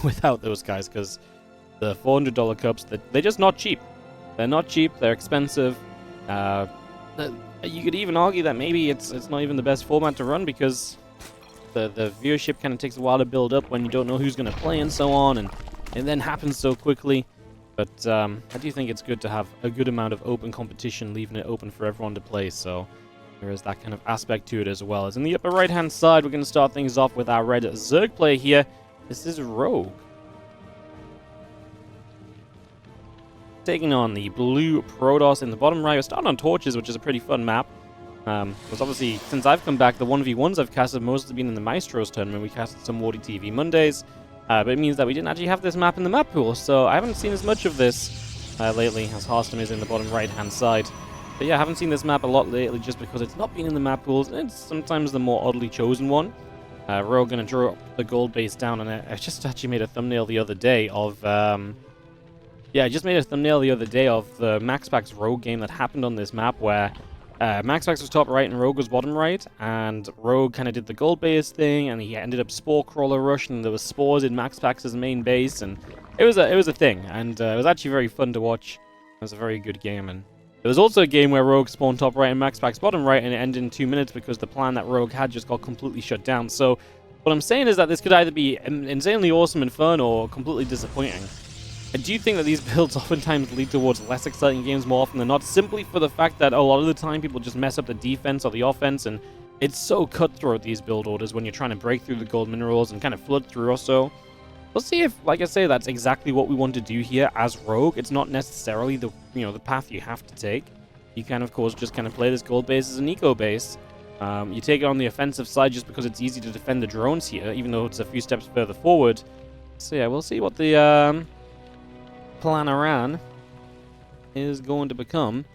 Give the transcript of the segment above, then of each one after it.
without those guys, because the $400 cups, they're just not cheap. They're not cheap, they're expensive. You could even argue that maybe it's not even the best format to run, because the viewership kind of takes a while to build up when you don't know who's going to play and so on, and it then happens so quickly. But I do think it's good to have a good amount of open competition, leaving it open for everyone to play, so there is that kind of aspect to it as well. As in the upper right-hand side, we're going to start things off with our red Zerg player here. This is Rogue, taking on the blue Protoss in the bottom right. We're starting on Torches, which is a pretty fun map. Because obviously, since I've come back, the 1v1s I've casted mostly been in the Maestros tournament. We casted some WardiTV Mondays, but it means that we didn't actually have this map in the map pool, so I haven't seen as much of this lately, as Harstem is in the bottom right-hand side. But yeah, I haven't seen this map a lot lately just because it's not been in the map pools, and it's sometimes the more oddly chosen one. We're going to draw the gold base down, and I just actually made a thumbnail the other day of... yeah, I just made a thumbnail the other day of the MaxPax Rogue game that happened on this map, where MaxPax was top right and Rogue was bottom right, and Rogue kind of did the gold base thing, and he ended up Spore Crawler Rush, and there was spores in MaxPax's main base, and it was a thing, and it was actually very fun to watch. It was a very good game, and there was also a game where Rogue spawned top right and MaxPax bottom right, and it ended in 2 minutes because the plan that Rogue had just got completely shut down. So what I'm saying is that this could either be insanely awesome and fun or completely disappointing. I do think that these builds oftentimes lead towards less exciting games more often than not, simply for the fact that a lot of the time people just mess up the defense or the offense, and it's so cutthroat, these build orders, when you're trying to break through the gold minerals and kind of flood through or so. We'll see if, like I say, that's exactly what we want to do here as Rogue. It's not necessarily the the path you have to take. You can, of course, just kind of play this gold base as an eco base. You take it on the offensive side just because it's easy to defend the drones here, even though it's a few steps further forward. So yeah, we'll see what the plan around is going to become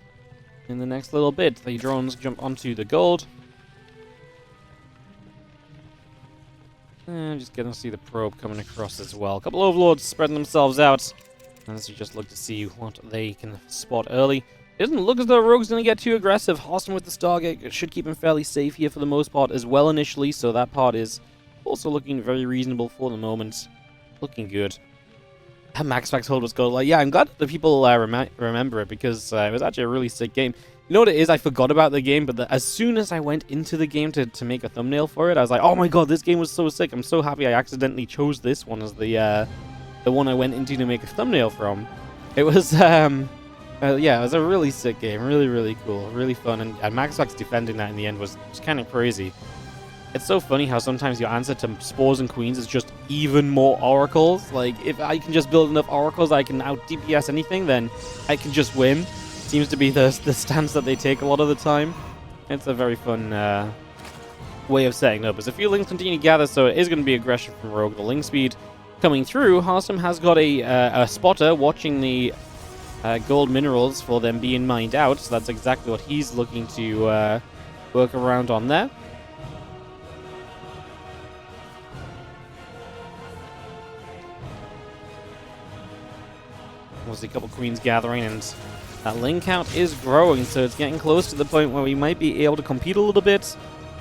in the next little bit. The drones jump onto the gold. And just getting to see the probe coming across as well. A couple overlords spreading themselves out as you just look to see what they can spot early. It doesn't look as though Rogue's going to get too aggressive. Harstem with the Stargate it should keep him fairly safe here for the most part as well initially, so that part is also looking very reasonable for the moment. Looking good. That MaxPax hold was gold. Like, yeah, I'm glad that the people remember it, because it was actually a really sick game. You know what it is? I forgot about the game, but as soon as I went into the game to make a thumbnail for it, I was like, oh my god, this game was so sick. I'm so happy I accidentally chose this one as the one I went into to make a thumbnail from. It was, yeah, it was a really sick game. Really, really cool. Really fun. And MaxPax defending that in the end was kind of crazy. It's so funny how sometimes your answer to spores and queens is just even more oracles. Like, if I can just build enough oracles I can out DPS anything, then I can just win. Seems to be the stance that they take a lot of the time. It's a very fun way of setting up. As a few lings continue to gather, so it is going to be aggression from Rogue. The ling speed coming through. Harstem has got a spotter watching the gold minerals for them being mined out, so that's exactly what he's looking to work around on there. We'll see a couple queens gathering, and that ling count is growing, so it's getting close to the point where we might be able to compete a little bit.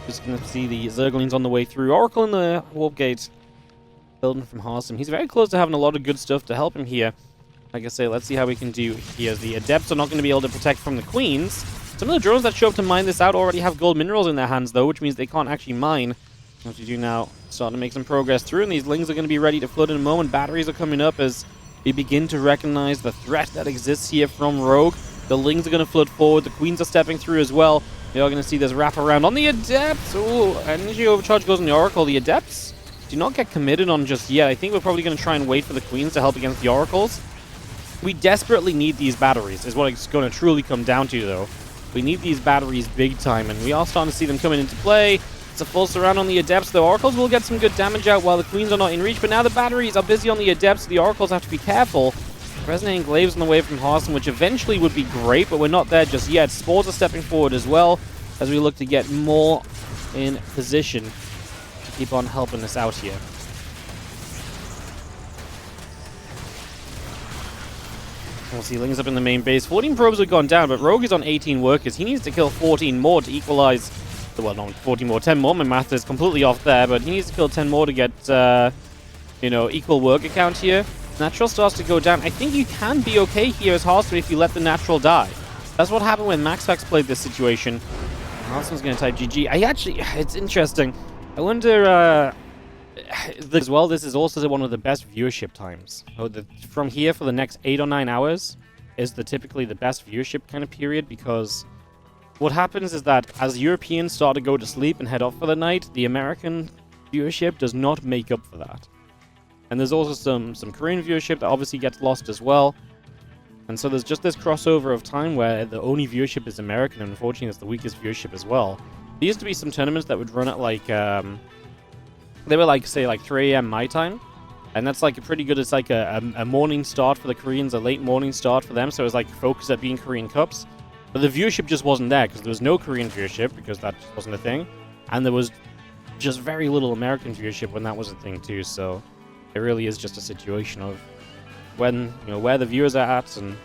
Just going to see the Zerglings on the way through. Oracle in the warp gate building from Harstem. He's very close to having a lot of good stuff to help him here. Like I say, let's see how we can do here. The Adepts are not going to be able to protect from the queens. Some of the drones that show up to mine this out already have gold minerals in their hands, though, which means they can't actually mine. What you do now, starting to make some progress through, and these lings are going to be ready to flood in a moment. Batteries are coming up as we begin to recognize the threat that exists here from Rogue. The lings are going to flood forward. The queens are stepping through as well. We are going to see this wrap around on the Adepts. Ooh, energy overcharge goes on the Oracle. The Adepts do not get committed on just yet. I think we're probably going to try and wait for the queens to help against the Oracles. We desperately need these batteries, is what it's going to truly come down to, though. We need these batteries big time, and we are starting to see them coming into play. It's a full surround on the Adepts. The Oracles will get some good damage out while the Queens are not in reach, but now the batteries are busy on the Adepts, so the Oracles have to be careful. Resonating Glaives on the way from Harstem, which eventually would be great, but we're not there just yet. Spores are stepping forward as well, as we look to get more in position to keep on helping us out here. We'll see Lings up in the main base. 14 probes have gone down, but Rogue is on 18 workers. He needs to kill 14 more to equalize. Well, not 14 more, 10 more. My math is completely off there, but he needs to kill 10 more to get you know, equal worker count here. Natural starts to go down. I think you can be okay here as Harstem if you let the natural die. That's what happened when MaxFax played this situation. Harstem's going to type GG. It's interesting. I wonder, as well, this is also one of the best viewership times. From here for the next 8 or 9 hours is typically the best viewership kind of period, because what happens is that as Europeans start to go to sleep and head off for the night, the American viewership does not make up for that. And there's also some Korean viewership that obviously gets lost as well. And so there's just this crossover of time where the only viewership is American, and unfortunately it's the weakest viewership as well. There used to be some tournaments that would run at like, they were like, say, like 3 a.m. my time. And that's like a pretty good, it's like a morning start for the Koreans, a late morning start for them. So it was like focused at being Korean Cups. But the viewership just wasn't there because there was no Korean viewership because that just wasn't a thing. And there was just very little American viewership when that was a thing too. So it really is just a situation of when, you know, where the viewers are at and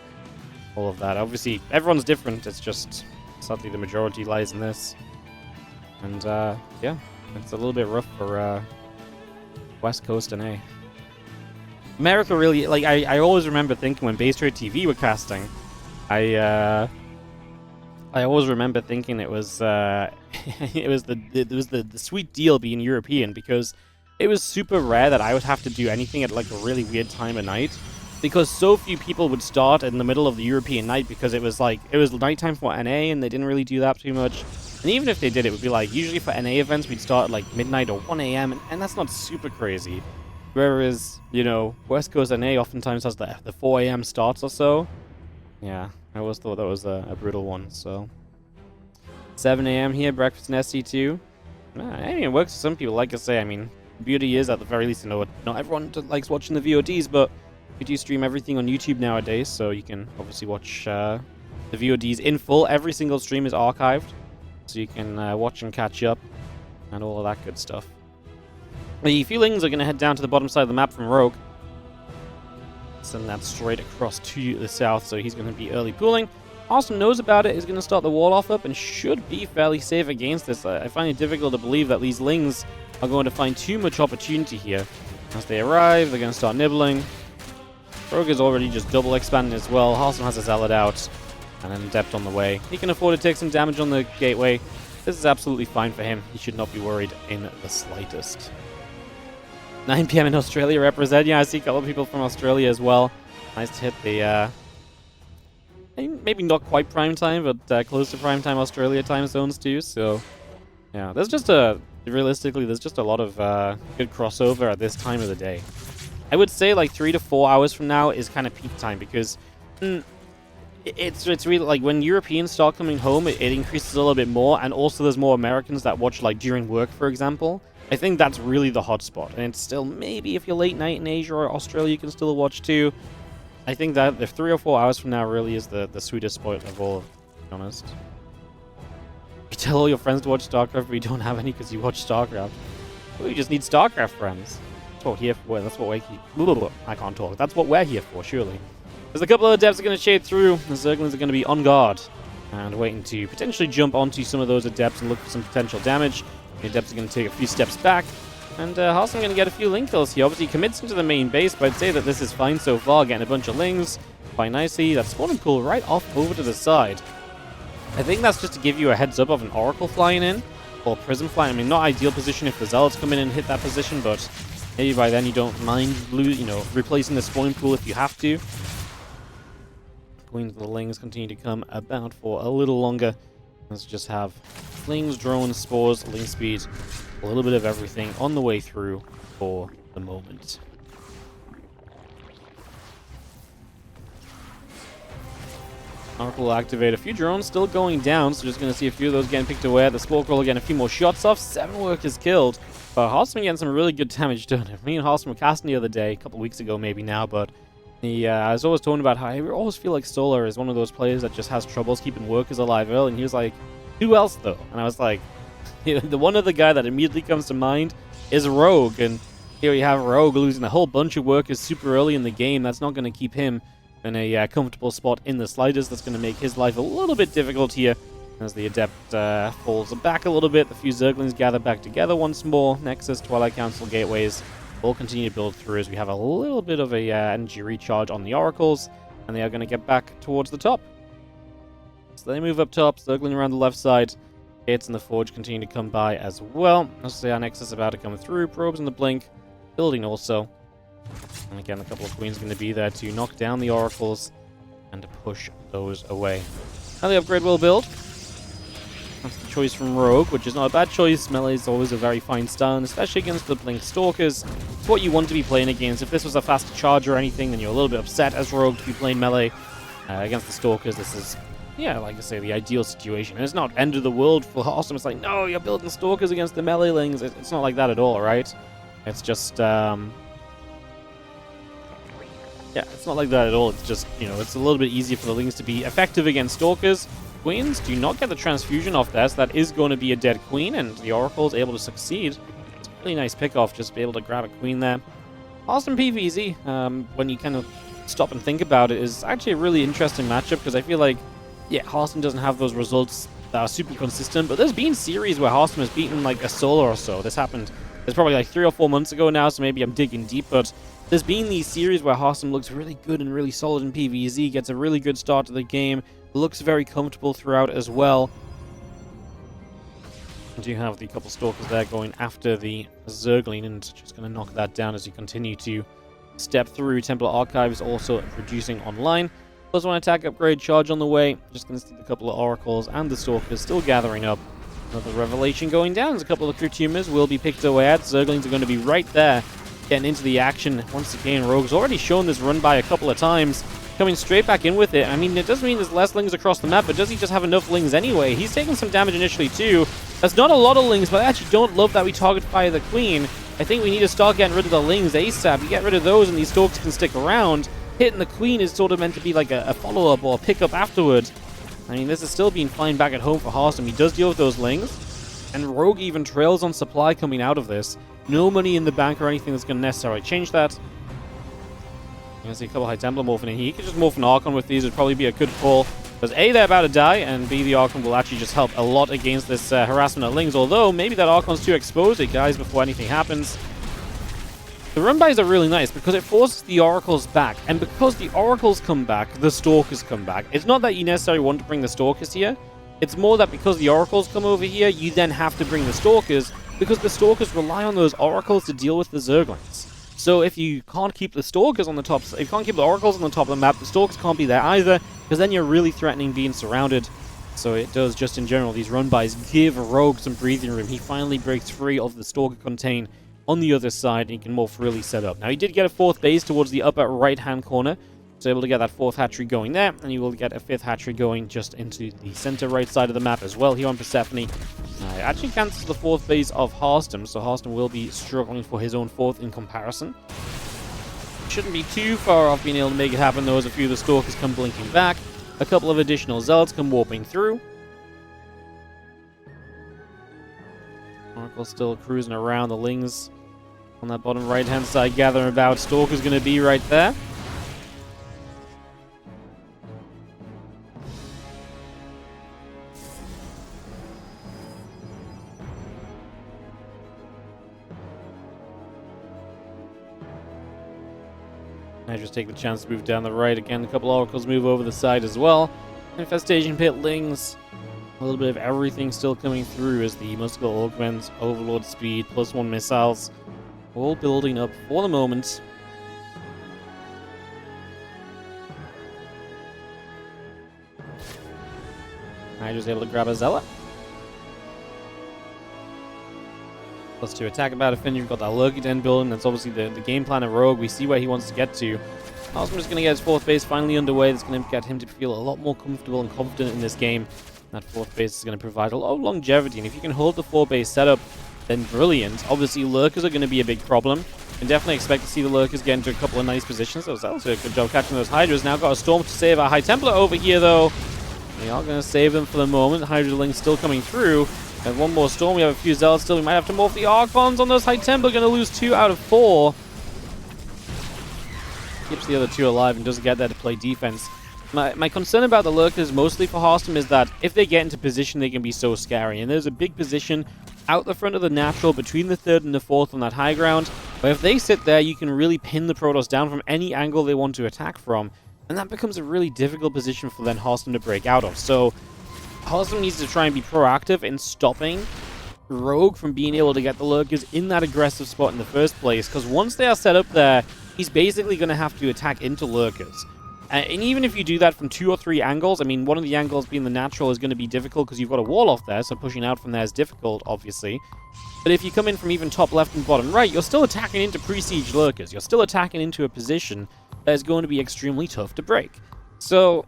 all of that. Obviously, everyone's different. It's just, sadly, the majority lies in this. And, yeah, it's a little bit rough for West Coast and A. America really, like, I always remember thinking when Base Trade TV were casting, I always remember thinking it was the sweet deal being European, because it was super rare that I would have to do anything at like a really weird time of night, because so few people would start in the middle of the European night, because it was nighttime for NA and they didn't really do that too much. And even if they did, it would be like, usually for NA events we'd start at like midnight or 1 a.m. and that's not super crazy. Whereas, you know, West Coast NA oftentimes has the 4 a.m. starts or so. Yeah, I always thought that was a brutal one, so. 7 a.m. here, breakfast in SC2. I mean, it works for some people, like I say. I mean, the beauty is, at the very least, you know, not everyone likes watching the VODs, but we do stream everything on YouTube nowadays, so you can obviously watch the VODs in full. Every single stream is archived, so you can watch and catch up, and all of that good stuff. The feelings are going to head down to the bottom side of the map from Rogue. Send that straight across to the south, so he's going to be early pooling. Harstem knows about it, is going to start the wall off up, and should be fairly safe against this. I find it difficult to believe that these Lings are going to find too much opportunity here. As they arrive, they're going to start nibbling. Rogue is already just double expanding as well. Harstem has a Zealot out, and an Adept on the way. He can afford to take some damage on the gateway. This is absolutely fine for him. He should not be worried in the slightest. 9 p.m. in Australia represent. Yeah, I see a couple of people from Australia as well. Nice to hit the, maybe not quite prime time, but close to prime time Australia time zones too. So, yeah, there's just realistically, there's just a lot of good crossover at this time of the day. I would say like 3 to 4 hours from now is kind of peak time, because it's really like when Europeans start coming home, it increases a little bit more, and also there's more Americans that watch like during work, for example. I think that's really the hot spot, and it's still, maybe if you're late night in Asia or Australia, you can still watch too. I think that the 3 or 4 hours from now really is the sweetest spot of all, to be honest. You tell all your friends to watch StarCraft, but you don't have any because you watch StarCraft. Well, you just need StarCraft friends. That's what we're here for. That's what we're here. I can't talk. That's what we're here for, surely. There's a couple of Adepts that are going to shade through. The Zerglings are going to be on guard and waiting to potentially jump onto some of those Adepts and look for some potential damage. The Adepts are going to take a few steps back, and Harstem going to get a few Ling kills here. Obviously, he commits into the main base, but I'd say that this is fine so far, getting a bunch of Lings quite nicely. That spawning pool right off over to the side. I think that's just to give you a heads up of an Oracle flying in, or Prism flying. I mean, not ideal position if the Zealots come in and hit that position, but maybe by then you don't mind, replacing the spawning pool if you have to. Queens of the Lings continue to come about for a little longer. Let's just have Lings, drones, spores, Ling speed, a little bit of everything on the way through for the moment. Oracle will activate a few drones, still going down, so just going to see a few of those getting picked away. The Spore Crawler getting a few more shots off, 7 workers killed. But Harstem getting some really good damage done. Me and Harstem were casting the other day, a couple weeks ago maybe now, but I was always talking about how I always feel like Solar is one of those players that just has troubles keeping workers alive early, and he was like, who else though? And I was like, the one other guy that immediately comes to mind is Rogue, and here you have Rogue losing a whole bunch of workers super early in the game. That's not going to keep him in a comfortable spot in the slightest. That's going to make his life a little bit difficult here as the Adept falls back a little bit. The few Zerglings gather back together once more. Nexus, Twilight Council, Gateways, will continue to build through as we have a little bit of a energy recharge on the oracles, and they are going to get back towards the top. So they move up top, circling around the left side. Hits and the Forge continue to come by as well. As I say, our Nexus is about to come through. Probes in the blink. Building also. And again, a couple of Queens going to be there to knock down the Oracles and to push those away. Now the upgrade will build. That's the choice from Rogue, which is not a bad choice. Melee is always a very fine style, and especially against the Blink Stalkers. It's what you want to be playing against. If this was a faster charge or anything, then you're a little bit upset as Rogue to be playing Melee. Against the Stalkers, this is, yeah, like I say, the ideal situation. And it's not end of the world for Harstem. It's like, no, you're building Stalkers against the Meleelings. It's not like that at all, right? It's just, yeah, it's not like that at all. It's just, you know, it's a little bit easier for the Lings to be effective against Stalkers. Queens do not get the transfusion off there, so that is going to be a dead Queen, and the Oracle is able to succeed. It's a really nice pick-off, just to be able to grab a Queen there. Harstem PvZ, when you kind of stop and think about it, is actually a really interesting matchup, because I feel like, yeah, Harstem doesn't have those results that are super consistent, but there's been series where Harstem has beaten like a solo or so. This happened, it's probably like 3 or 4 months ago now, so maybe I'm digging deep, but there's been these series where Harstem looks really good and really solid in PvZ, gets a really good start to the game, looks very comfortable throughout as well. And you have the couple Stalkers there going after the Zergling, and just going to knock that down as you continue to step through. Templar Archives also producing online. Plus one attack upgrade charge on the way. Just going to see a couple of Oracles and the Stalkers still gathering up. Another Revelation going down as a couple of Curtumers will be picked away at. Zerglings are going to be right there getting into the action. Once again, Rogue's already shown this run by a couple of times. Coming straight back in with it. I mean, it doesn't mean there's less Lings across the map, but does he just have enough Lings anyway? He's taking some damage initially too. That's not a lot of Lings, but I actually don't love that we target fire the Queen. I think we need to start getting rid of the Lings ASAP. You get rid of those and these Stalkers can stick around. Hitting the Queen is sort of meant to be like a follow-up or a pick-up afterwards. I mean, this is still being fine back at home for Harstem. He does deal with those Lings. And Rogue even trails on supply coming out of this. No money in the bank or anything that's going to necessarily change that. You're going to see a couple High Templar morphing in here. He could just morph an Archon with these. It would probably be a good call. Because A, they're about to die, and B, the Archon will actually just help a lot against this harassment of Lings. Although, maybe that Archon's too exposed. It dies before anything happens. The run-bys are really nice because it forces the Oracles back. And because the Oracles come back, the Stalkers come back. It's not that you necessarily want to bring the Stalkers here. It's more that because the Oracles come over here, you then have to bring the Stalkers, because the Stalkers rely on those Oracles to deal with the Zerglings. So if you can't keep the Stalkers on the top, if you can't keep the Oracles on the top of the map, the Stalkers can't be there either, because then you're really threatening being surrounded. So it does, just in general, these run-bys give Rogue some breathing room. He finally breaks free of the Stalker contain on the other side, and he can more freely set up. Now, he did get a 4th base towards the upper right-hand corner, so able to get that 4th hatchery going there, and you will get a 5th hatchery going just into the center right side of the map as well here on Persephone. It actually cancels the 4th base of Harstem, so Harstem will be struggling for his own 4th in comparison. Shouldn't be too far off being able to make it happen, though, as a few of the Stalkers come blinking back. A couple of additional Zealots come warping through. Oracle still cruising around. The Lings on that bottom right-hand side gathering about. Stalker's going to be right there. I just take the chance to move down the right again. A couple Oracles move over the side as well. Infestation Pit, Lings. A little bit of everything still coming through as the Musical Augments, Overlord Speed, +1 missiles. All building up for the moment. I was able to grab a Zealot. +2 attack about to finish. You've got that Lurky Den building. That's obviously the game plan of Rogue. We see where he wants to get to. Harstem is going to get his 4th base finally underway. That's going to get him to feel a lot more comfortable and confident in this game. That 4th base is going to provide a lot of longevity. And if you can hold the 4 base setup, then brilliant. Obviously, Lurkers are going to be a big problem. You can definitely expect to see the Lurkers get into a couple of nice positions. So that was a good job catching those Hydras. Now got a Storm to save our High Templar over here, though. We are going to save them for the moment. Hydra Link still coming through. We have one more Storm. We have a few Zealots still. We might have to morph the Archons on those High Templar. Going to lose 2 out of 4. Keeps the other 2 alive and doesn't get there to play defense. My concern about the Lurkers, mostly for Harstem, is that if they get into position, they can be so scary. And there's a big position out the front of the natural, between the 3rd and the 4th on that high ground. But if they sit there, you can really pin the Protoss down from any angle they want to attack from, and that becomes a really difficult position for then Harstem to break out of. So Harstem needs to try and be proactive in stopping Rogue from being able to get the lurkers in that aggressive spot in the first place, because once they are set up there, he's basically going to have to attack into lurkers. And even if you do that from 2 or 3 angles, I mean, one of the angles being the natural is going to be difficult because you've got a wall off there, so pushing out from there is difficult, obviously. But if you come in from even top left and bottom right, you're still attacking into pre-siege lurkers. You're still attacking into a position that is going to be extremely tough to break. So,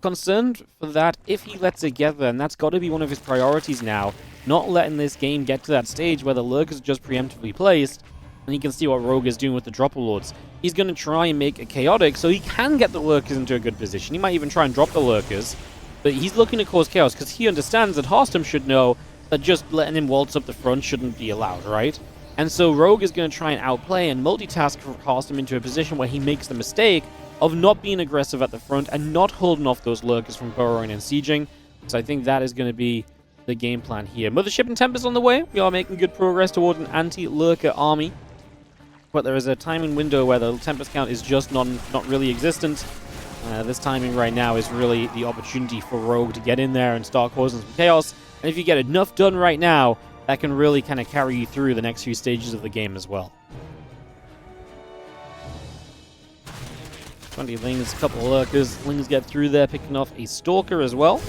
concerned for that if he lets it get there, and that's got to be one of his priorities now, not letting this game get to that stage where the lurkers are just preemptively placed, and you can see what Rogue is doing with the Dropper Lords. He's going to try and make it chaotic so he can get the lurkers into a good position. He might even try and drop the lurkers, but he's looking to cause chaos because he understands that Harstem should know that just letting him waltz up the front shouldn't be allowed, right? And so Rogue is going to try and outplay and multitask Harstem into a position where he makes the mistake of not being aggressive at the front and not holding off those lurkers from burrowing and sieging. So I think that is going to be the game plan here. Mothership and Tempest on the way. We are making good progress towards an anti-lurker army. But there is a timing window where the Tempest count is just not really existent. This timing right now is really the opportunity for Rogue to get in there and start causing some chaos. And if you get enough done right now, that can really kind of carry you through the next few stages of the game as well. 20 Lings, a couple of lurkers. Lings get through there, picking off a Stalker as well.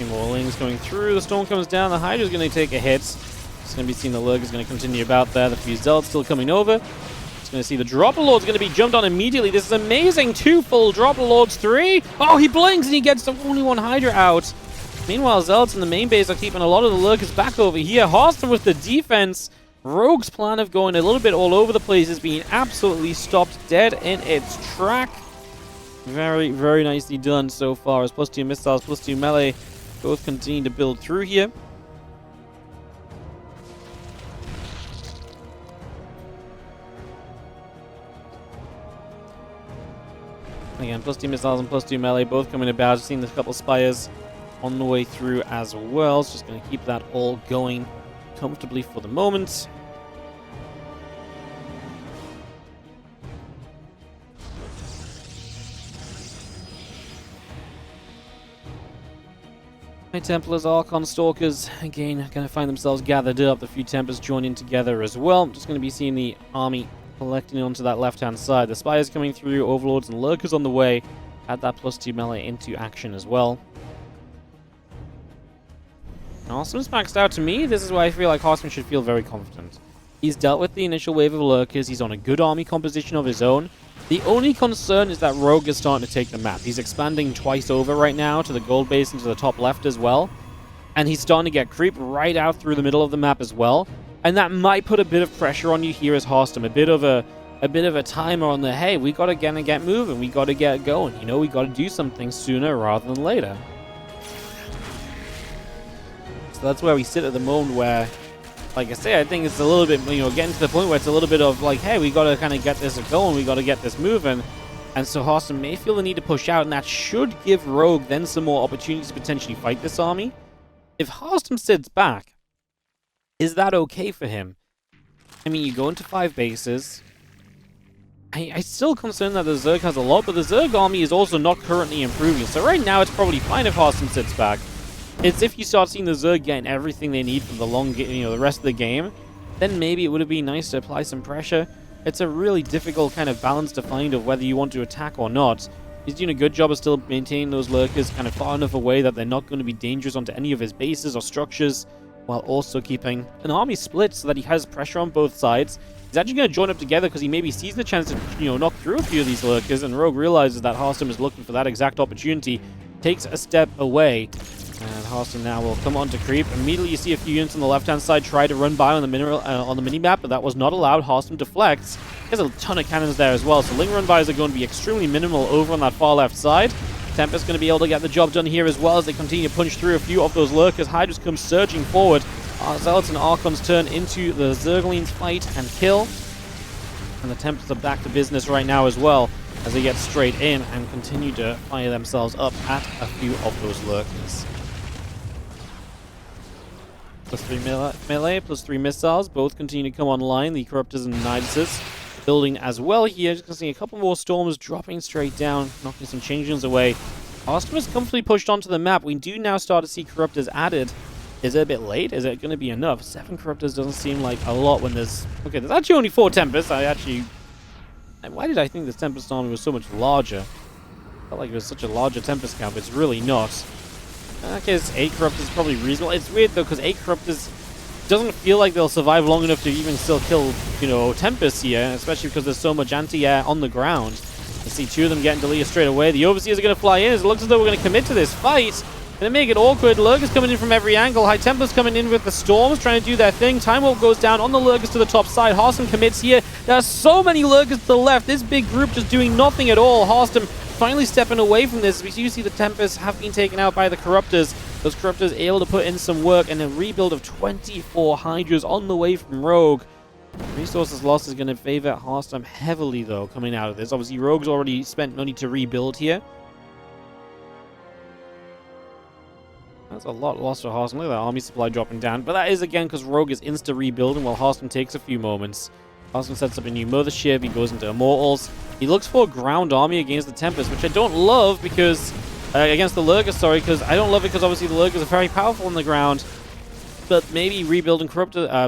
More Lings going through. The Storm comes down. The Hydra's going to take a hit. It's going to be seen the Lurk is going to continue about there. The few Zealots still coming over. It's going to see the Dropper Lord's going to be jumped on immediately. This is amazing. 2 full Dropper Lords. 3. Oh, he blinks and he gets the only 1 Hydra out. Meanwhile, Zealots in the main base are keeping a lot of the Lurkers back over here. Harstem with the defense. Rogue's plan of going a little bit all over the place is being absolutely stopped dead in its track. Very, very nicely done so far as +2 missiles, +2 melee both continue to build through here. Again, +2 missiles and +2 melee both coming about. Seeing a couple Spires on the way through as well. So just going to keep that all going comfortably for the moment. My Templars, Archon, Stalkers, again, going to find themselves gathered up. The few Tempers joining together as well. I'm just going to be seeing the army collecting onto that left-hand side. The Spires coming through, Overlords and Lurkers on the way. Add that +2 melee into action as well. Harstem's maxed out to me. This is why I feel like Harstem should feel very confident. He's dealt with the initial wave of Lurkers. He's on a good army composition of his own. The only concern is that Rogue is starting to take the map. He's expanding twice over right now to the gold base and to the top left as well. And he's starting to get creep right out through the middle of the map as well. And that might put a bit of pressure on you here as Harstem. A bit of a timer on the, hey, we got to get moving. We got to get going. You know, we got to do something sooner rather than later. So that's where we sit at the moment where, like I say, I think it's a little bit, you know, getting to the point where it's a little bit of like, hey, we got to kind of get this going, we got to get this moving. And so Harstem may feel the need to push out, and that should give Rogue then some more opportunities to potentially fight this army. If Harstem sits back, is that okay for him? I mean, you go into 5 bases. I still concerned that the Zerg has a lot, but the Zerg army is also not currently improving. So right now, it's probably fine if Harstem sits back. It's if you start seeing the Zerg getting everything they need for the the rest of the game, then maybe it would have been nice to apply some pressure. It's a really difficult kind of balance to find of whether you want to attack or not. He's doing a good job of still maintaining those Lurkers kind of far enough away that they're not going to be dangerous onto any of his bases or structures, while also keeping an army split so that he has pressure on both sides. He's actually going to join up together because he maybe sees the chance to, knock through a few of these Lurkers, and Rogue realizes that Harstem is looking for that exact opportunity, takes a step away, and Harstem now will come on to creep. Immediately you see a few units on the left-hand side try to run by on the mini-map, but that was not allowed. Harstem deflects. There's a ton of cannons there as well, so Ling run-bys are going to be extremely minimal over on that far left side. Tempest going to be able to get the job done here as well as they continue to punch through a few of those Lurkers. Hydras come surging forward. Zealots and Archons turn into the Zerglings fight and kill. And the Tempests are back to business right now as well. as they get straight in and continue to fire themselves up at a few of those lurkers. +3 melee, +3 missiles, both continue to come online. The Corruptors and Niduses building as well here. Just gonna see a couple more Storms dropping straight down, knocking some changelings away. Harstem is comfortably pushed onto the map. We do now start to see Corruptors added. Is it a bit late? Is it going to be enough? 7 Corruptors doesn't seem like a lot when there's... Okay, there's actually only 4 Tempests. Why did I think this Tempest army was so much larger? I felt like it was such a larger Tempest count, but it's really not. I guess 8 Corruptors is probably reasonable. It's weird, though, because 8 Corruptors doesn't feel like they'll survive long enough to even still kill, Tempests here, especially because there's so much anti-air on the ground. You see 2 of them getting deleted straight away. The Overseers are going to fly in. It looks as though we're going to commit to this fight. Gonna make it awkward. Lurkers coming in from every angle. High Templars coming in with the Storms, trying to do their thing. Time Warp goes down on the Lurkers to the top side. Harstem commits here. There are so many Lurkers to the left. This big group just doing nothing at all. Harstem finally stepping away from this. We do see the Tempests have been taken out by the Corruptors. Those Corruptors able to put in some work, and a rebuild of 24 Hydras on the way from Rogue. Resources lost is going to favor Harstem heavily, though, coming out of this. Obviously, Rogue's already spent money to rebuild here. That's a lot lost for Harstem. Look at that army supply dropping down. But that is, again, because Rogue is insta-rebuilding while Harstem takes a few moments. Harstem sets up a new Mothership. He goes into Immortals. He looks for a ground army against the Tempest, which I don't love because... against the Lurkers, sorry, because I don't love it because obviously the Lurkers are very powerful on the ground. But maybe rebuilding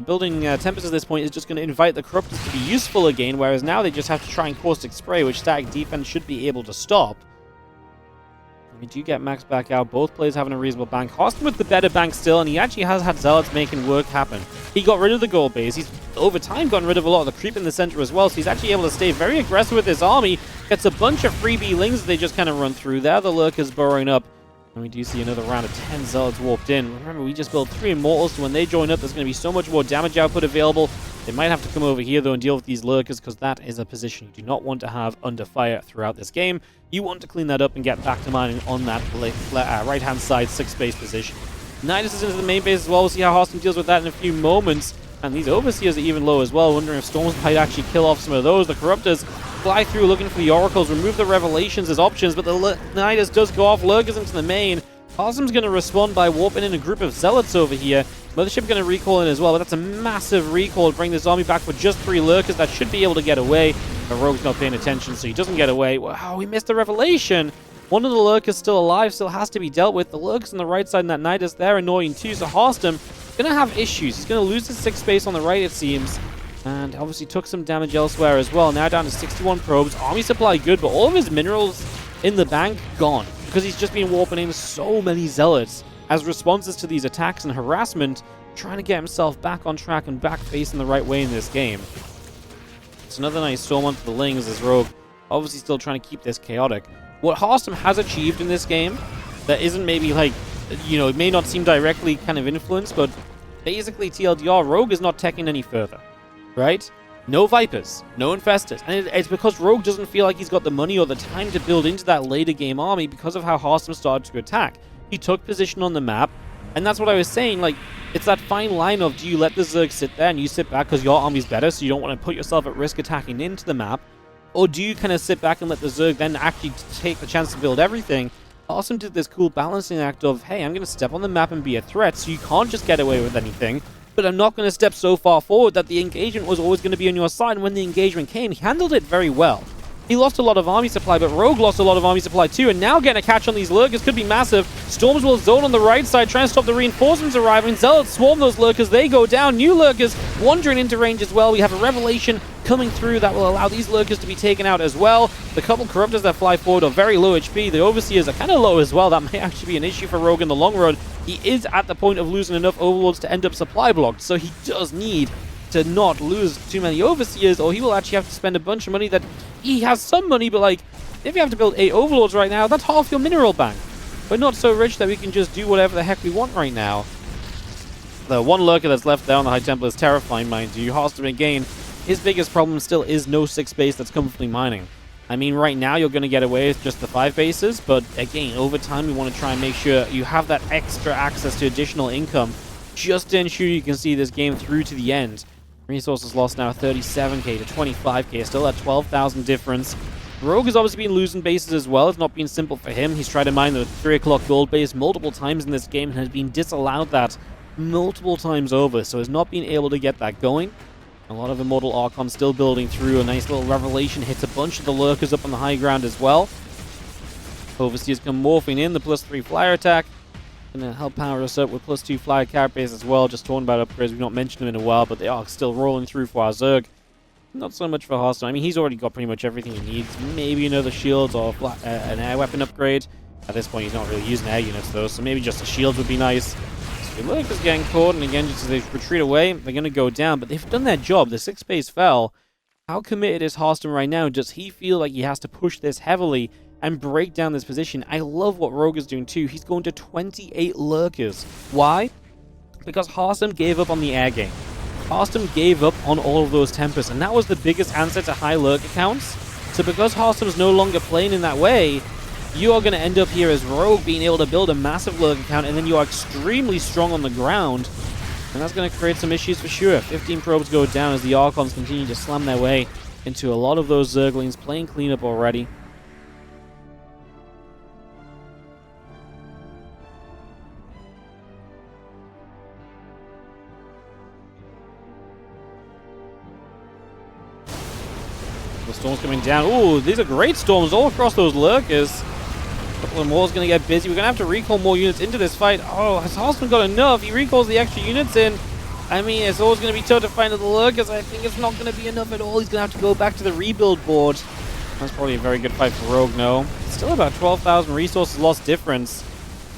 building Tempest at this point is just going to invite the Corruptors to be useful again, whereas now they just have to try and Caustic Spray, which static defense should be able to stop. We do get Max back out. Both players having a reasonable bank. Harstem with the better bank still, and he actually has had Zealots making work happen. He got rid of the gold base. He's, over time, gotten rid of a lot of the creep in the center as well, so he's actually able to stay very aggressive with his army. Gets a bunch of freebie lings that they just kind of run through there. The Lurkers burrowing up. And we do see another round of 10 Zealots warped in. Remember, we just built 3 Immortals, so when they join up, there's going to be so much more damage output available. They might have to come over here, though, and deal with these Lurkers, because that is a position you do not want to have under fire throughout this game. You want to clean that up and get back to mining on that right-hand side 6-base position. Nidus is into the main base as well. We'll see how Harstem deals with that in a few moments. And these Overseers are even low as well, wondering if Storms might actually kill off some of those. The Corruptors fly through looking for the Oracles, remove the Revelations as options, but the Nidus does go off. Lurkers into the main. Harstem's going to respond by warping in a group of Zealots over here. Mothership going to recall in as well, but that's a massive recall to bring this army back with just 3 Lurkers. That should be able to get away. But Rogue's not paying attention, so he doesn't get away. Wow, we missed the Revelation. One of the Lurkers still alive, still has to be dealt with. The Lurkers on the right side and that Nidus, they're annoying too, so Harstem going to have issues. He's going to lose his 6 space on the right, it seems. And obviously took some damage elsewhere as well. Now down to 61 probes. Army supply good, but all of his minerals in the bank gone. Because he's just been warping in so many Zealots as responses to these attacks and harassment, trying to get himself back on track and back facing the right way in this game. It's another nice storm onto the Lings as Rogue obviously still trying to keep this chaotic. What Harstem has achieved in this game that isn't maybe like, it may not seem directly kind of influenced, but basically TLDR, Rogue is not teching any further, right? No Vipers, no Infestors, and it's because Rogue doesn't feel like he's got the money or the time to build into that later game army because of how Harstem started to attack. He took position on the map, and that's what I was saying, like, it's that fine line of, do you let the Zerg sit there and you sit back because your army's better, so you don't want to put yourself at risk attacking into the map, or do you kind of sit back and let the Zerg then actually take the chance to build everything? Harstem did this cool balancing act of, hey, I'm going to step on the map and be a threat, so you can't just get away with anything, but I'm not going to step so far forward that the engagement was always going to be on your side, and when the engagement came, he handled it very well. He lost a lot of army supply, but Rogue lost a lot of army supply too, and now getting a catch on these Lurkers could be massive. Storms will zone on the right side, trying to stop the reinforcements arriving. Zealots swarm those Lurkers, they go down. New Lurkers wandering into range as well. We have a Revelation coming through that will allow these Lurkers to be taken out as well. The couple Corruptors that fly forward are very low HP. The Overseers are kind of low as well. That may actually be an issue for Rogue in the long run. He is at the point of losing enough Overlords to end up supply blocked, so he does need to not lose too many Overseers, or he will actually have to spend a bunch of money that he has some money, but like, if you have to build 8 Overlords right now, that's half your mineral bank. We're not so rich that we can just do whatever the heck we want right now. The one Lurker that's left there on the High Temple is terrifying, mind you. Harstem again, his biggest problem still is no 6 base that's comfortably mining. I mean, right now you're going to get away with just the 5 bases, but again, over time we want to try and make sure you have that extra access to additional income just to ensure you can see this game through to the end. Resources lost now 37k to 25k, still at 12,000 difference. Rogue has obviously been losing bases as well. It's not been simple for him. He's tried to mine the 3 o'clock gold base multiple times in this game and has been disallowed that multiple times over, so has not been able to get that going. A lot of Immortal Archon still building through. A nice little Revelation hits a bunch of the lurkers up on the high ground as well. Overseers come morphing in, the +3 flyer attack. Gonna help power us up with +2 flyer carapace as well. Just talking about upgrades, we've not mentioned them in a while, but they are still rolling through for our Zerg. Not so much for Harstem. I mean, he's already got pretty much everything he needs. Maybe another shield or an air weapon upgrade. At this point, he's not really using air units, though, so maybe just a shield would be nice. So the Lurkers getting caught, and again, just as they retreat away, they're going to go down. But they've done their job. The 6th base fell. How committed is Harstem right now? Does he feel like he has to push this heavily and break down this position? I love what Rogue is doing, too. He's going to 28 Lurkers. Why? Because Harstem gave up on the air game. Harstem gave up on all of those Tempests, and that was the biggest answer to high lurker counts. So because Harstem's no longer playing in that way, you are going to end up here as Rogue being able to build a massive lurker count, and then you are extremely strong on the ground. And that's going to create some issues for sure. 15 probes go down as the Archons continue to slam their way into a lot of those Zerglings, playing cleanup already. The storms coming down. Ooh, these are great storms all across those lurkers. A couple of more is going to get busy. We're going to have to recall more units into this fight. Oh, has Harstem got enough? He recalls the extra units in. I mean, it's always going to be tough to find the lurkers. I think it's not going to be enough at all. He's going to have to go back to the rebuild board. That's probably a very good fight for Rogue, no. Still about 12,000 resources lost difference.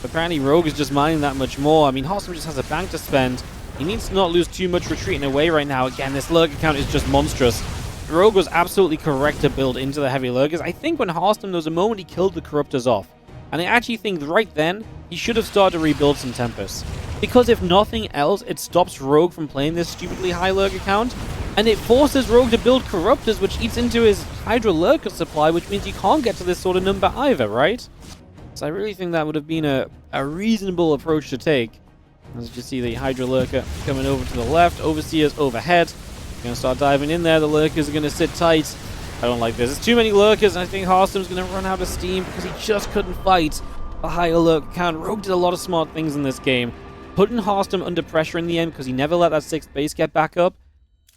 Apparently, Rogue is just mining that much more. I mean, Harstem just has a bank to spend. He needs to not lose too much retreating away right now. Again, this lurker count is just monstrous. Rogue was absolutely correct to build into the heavy lurkers. I think when Harstem, there was a moment he killed the Corruptors off. And I actually think right then, he should have started to rebuild some Tempests. Because if nothing else, it stops Rogue from playing this stupidly high lurker count. And it forces Rogue to build Corruptors, which eats into his Hydra lurker supply, which means you can't get to this sort of number either, right? So I really think that would have been a reasonable approach to take. As you see the Hydra lurker coming over to the left, Overseers overhead. Going to start diving in there. The lurkers are going to sit tight. I don't like this. There's too many lurkers, and I think Harstem's going to run out of steam because he just couldn't fight a higher lurker count. Rogue did a lot of smart things in this game. Putting Harstem under pressure in the end because he never let that 6th base get back up.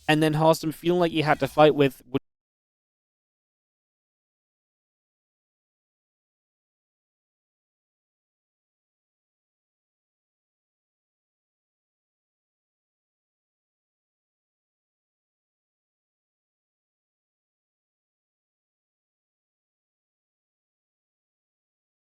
And then Harstem feeling like he had to fight with